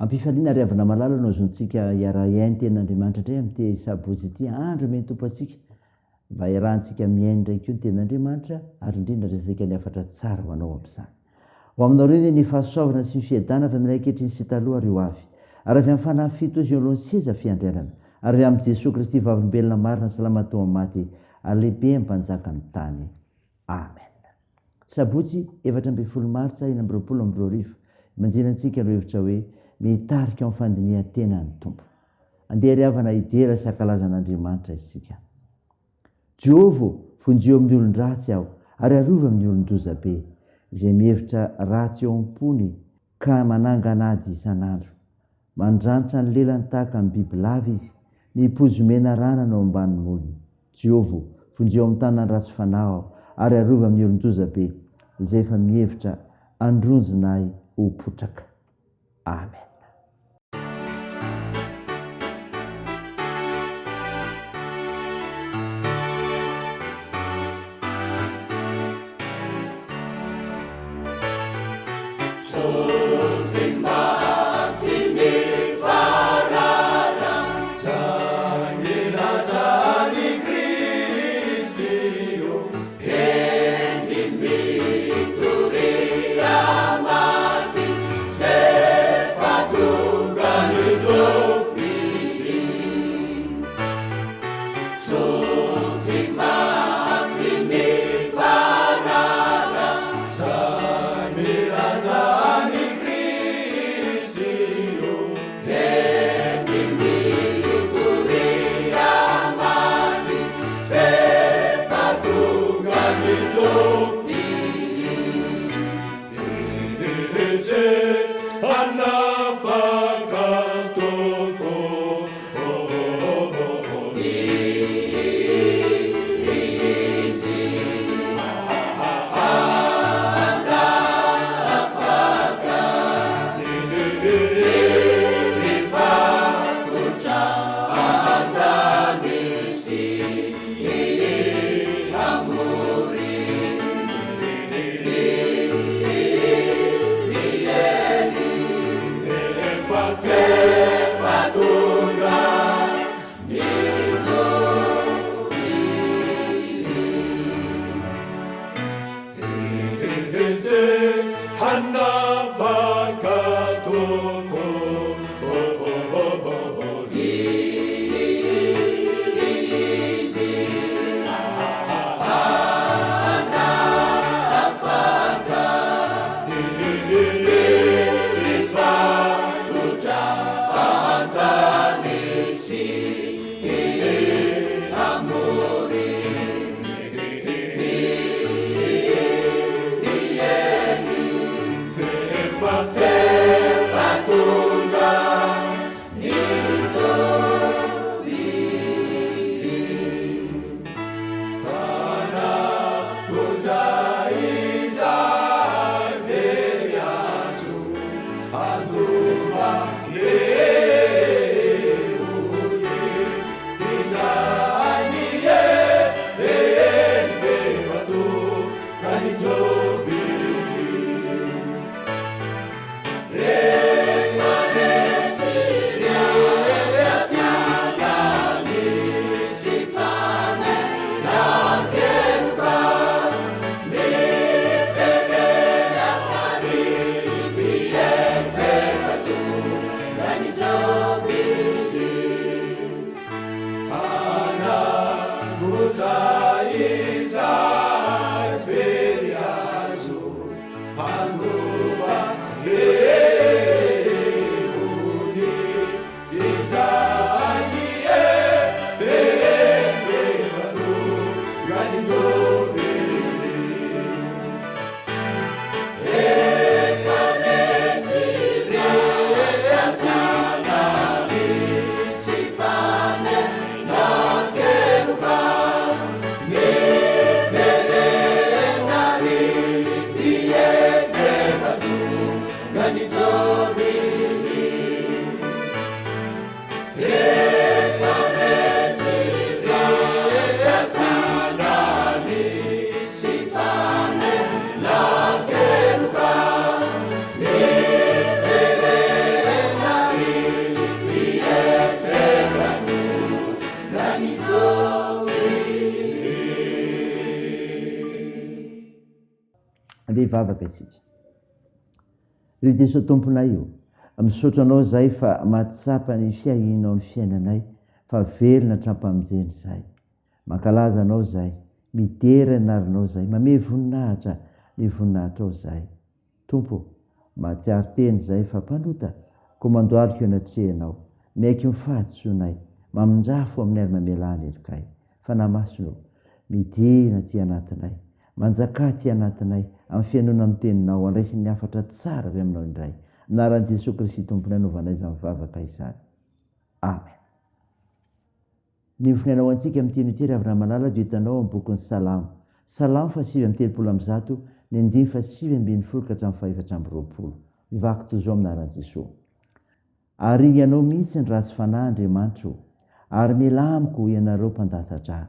ampifaliana ry avana malala no azontsika iara-iainy ten'andriamanitra ndray am'ty sabotsy ty andro meny tompo atsika mba iarahantsika miainy ndraiky ko ny ten'andriamanitra ary indrindra resaka ny afatra tsara ho anao am'izany ho aminao reny ny fahasoavana sy ny fiadana fa minay kehitriny sy taloha ry ho avy ary avy amin'ny fanahy fito izy alohan'ny seza fiandrianana ary avy amin'i Jesosy Kristy vavolombelona marina salamatoa maty alehibe ampanjaka ny tany amen. Sabotsy 17 martsa 2024 manjinantsika no hevitra hoe mitarika amin'ny fandinihan-tena ny tompo. Andeha ry havana idera sy ankalazan'Andriamanitra isika. Jehovah vonjeo amin'ny olon-dratsy aho ary arova amin'ny olon-doza be izay mihevitra ratsy eo am-pony ka mananga anady isan'andro. Mandranitra ny lelany tahaka amin'ny bibilava izy, ny pozomena rana no ambanin'ny olony. Jehovah vonjeo amin'ny tanany ratsy fanahy aho ary arova amin'ny olon-doza be izay efa mihevitra andronjinahy ho potraka. Amen. hivavaka isika. Ry Jesosy tomponay io, misaotra anao zay fa mahatsapa ny fiahinao ny fiainanay, fa velona trampamonjeny zay. Mankalaza anao zay, midera narinao zay, mame voninahitra ny voninahitrao zay. Tompo, mahatsiaro teny zay fa mpanota, ko mandoariko anatrehanao, maiky mifahatsonay, mamindrafo amin'ny ary mamelany erikay. Fa namasolo, midina ty anatinay, manjaka ty anatinay, amin'ny fianona amin'ny teninao, andraisin'ny hafatra tsara avy aminao indray. Anaran'i Jesosy Kristy tomponay anaovanay izany mivavaka izany. Amen. Ny finainao antsika amin'ny teny ity ry havana manala dia hitanao amin'ny bokin'ny Salamo. Salamo 8:30, ny 5:8 ka hatramin'ny 4:20. Mivako toy izao aminaran'i Jesosy. Ary ianao mihitsy ny ratsy fanahy Andriamanitro, ary mila amiko ianareo mpandatatra.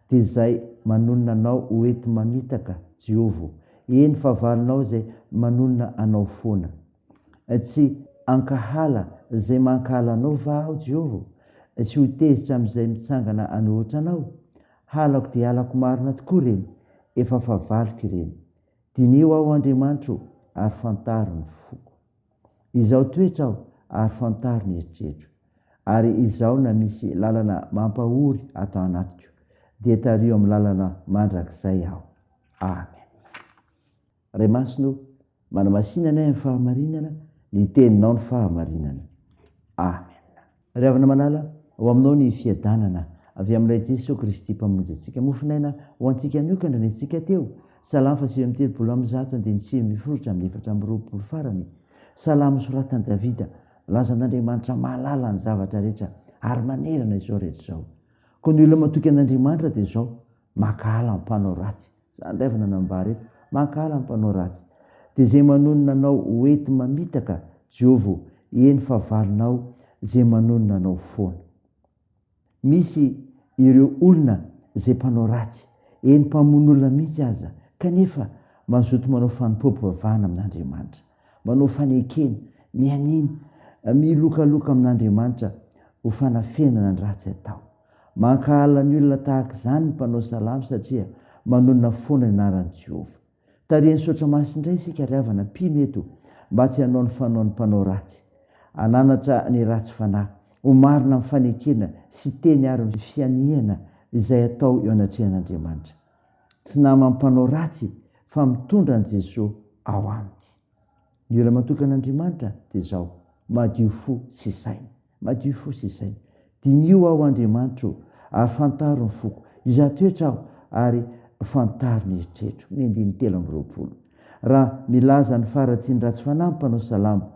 Dia izay manonona anao ho enti mamitaka Jehovah, eny favalinao zay manonona anao foana. Tsy ankahala zay mankahala anao va aho Jehovah, tsy ho tezitra amin'izay mitsangana anohitra anao. Halako dia halako marina tokoa reny, efa favaliko ireny. Dinio aho Andriamanitro, ary fantaro ny foko. Izaho toetra aho, ary fantaro ny eritreritro. Ary izaho na misy lalana mampahory atao anatiko, dia tario amin'ny lalana mandrakizay aho. Amen. Ray masino, manamasinana amin'ny fahamarinana, ny teninao ny fahamarinana. Amen. Ry havana manala, ho aminao ny fiadanana avy amin'ilay Jesosy Kristy mpamonjy antsika. Mofinaina ho antsika miokana ny antsika teo. Salamo 8:30, dia 9:4-20 farany. Salamo soratan'i Davida, lazan'Andriamanitra mahalala ny zavatra rehetra ary manerana izao rehetra izao. Ko ny olona matoky an'Andriamanitra dia izao, mankahala ny mpanao ratsy. Zany ray avana nambara eto, mankahala ny mpanao ratsy. Dia izay manonona anao ho enti mamitaka Jehovah, eny favalinao zay manonona anao foana. Misy ireo olona zay mpanao ratsy, eny mpamono olona mihitsy aza, kanefa mazoto manao fanompoam-pivavahana amin'Andriamanitra, manao fanekena, mianina, milokaloka amin'Andriamanitra ho fanafenana ny ratsy atao. Mankahala ny olona tahaka izany ny mpanao salamo satria manonona foana ny anaran'i Jehovah. Tarihany saotra masina indray isika ry havana, mpino eto mba tsy hanao ny fanaon'ny mpanao ratsy, ananatra ny ratsy fanahy, ho marina amin'ny fanekena sy teny ary ny fianihana izay atao eo anatrehan'Andriamanitra. Tsy nama mpanao ratsy fa mitondra an' Jesosy ao aminy. Ny olona matoky an'Andriamanitra dia izao, madio fo sy saina, madio fo sy saina. Dinio aho Andriamanitro, ary fantaro ny foko. Izaho toetra aho, ary fantaro ny eritreritro. Ny 3:20. Raha milaza ny faratsy ny ratsy fanahy mpanao salamo,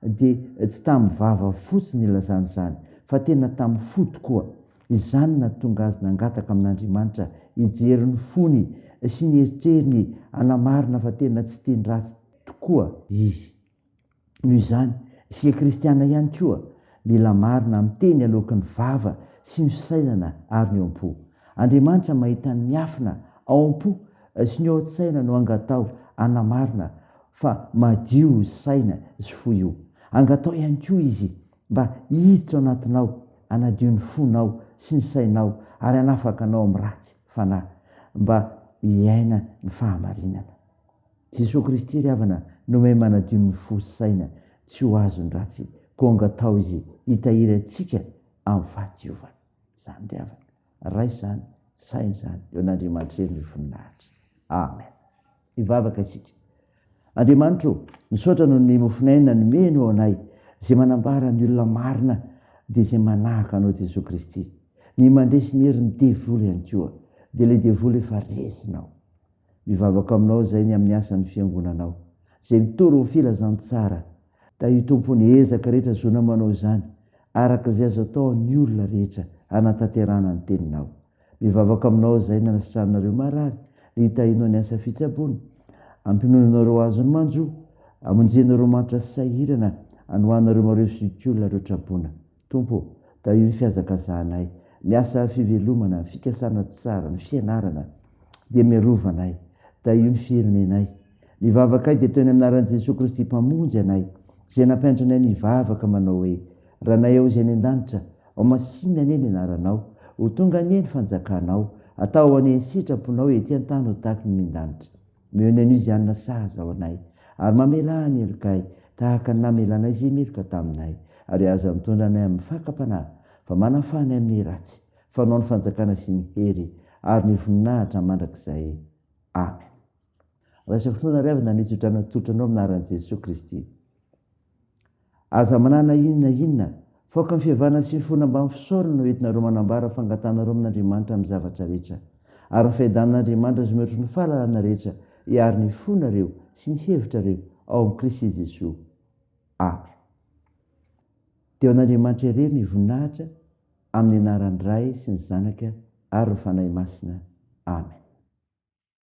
dia tsy tamin'ny vava fotsiny ilazany izany, fa tena tamin'ny fo tokoa. Izany nahatonga azy nangataka amin'Andriamanitra hijery ny fony sy ny eritreriny, anamarina fa tena tsy teny ratsy tokoa izy. Noho izany, isika kristiana ihany koa mila marina amin'ny teny alohan'ny vava sy ny fisainana ary ny ao-po. Andriamanitra mahita ny miafina ao am-po sy ny ao an-tsaina no angatao anamarina fa madio saina sy fo io. Angatao ihany koa izy mba hiditra ao anatinao, anadio ny fonao sy ny sainao, ary hanafaka anao amin'ny ratsy fanahy, mba hiaina ny fahamarinana. Jesosy Kristy ry havana no mahay manadio ny fo sy saina, tsy ho azo ny ratsy, ko angatao izy hitahiry antsika amin'ny fahadiovana. Zany ry havana, ray izany, saina izany, eo an'Andriamanitra eny ny voninahitra. Amen. Hivavaka isika. Andriamanitro, misaotra noho ny mofinaina ny meno ao anay, izay manambara ny olona marina dia izay manahaka anao Jesosy Kristy. Ny mandresy ny herin'ny devoly ihany koa, dia ilay devoly efa resinao. Mivavaka aminao zay ny amin'ny asan'ny fiangonanao, izay mitoro ny filazantsara. Da io tompony ezaka rehetra zona manao izany, araka izay azo atao ny olona rehetra anatanterana ny teninao. Mivavaka aminao zay ny anasitranareo marary, ny hitahinao ny asa fitsaboana, ampinonanareo azo ny manjo, amonjenareo manitra sy sahirana, anohanareo mareo sikolona reo traboana. Tompo, da io ny fiazakazahanay, ny asa fivelomana, ny fikasana tsara, ny fianarana, dia miarovanay, da io ny firenenay. Ny vavakay dia teo ny aminaran'i Jesosy Kristy mpamonjy anay, izay nampianatranay ny vavaka manao hoe: raha nay ao izay ny an-danitra, ao masinina anie ny anaranao, ho tonga anie ny fanjakanao, atao anie ny sitraponao ety an-tany ho tahaky ny an-danitra. mihonena izy anina saza ao anay ary mamela ny elokay tahaka ny namelanay izay meloka taminay ary azo mitondra anay amin'ny fakapanahy fa manafany amin'ny ratsy fanao ny fanjakana sy ny hery ary ny voninahitra mandrakizay. Amen. Rasa fotoana ry avy nanitsotra natotranao aminaran'i Jesosy Kristy. Aza manana inona foka ny fihavana sy ny fona ambany fisaorana no entinareo manambara fangatanareo amin'Andriamanitra amin'ny zavatra rehetra ary ny fahedan'Andriamanitra sy mihoatry ny fahalalana rehetra hiary ny fonareo sy ny hevitrareo ao amin'ny Kristy Jesosy. Amen. Teo an'Andriamanitra irery ny voninahitra amin'ny anaran'ny Ray sy ny Zanaka ary ny fanahy masina. Amen.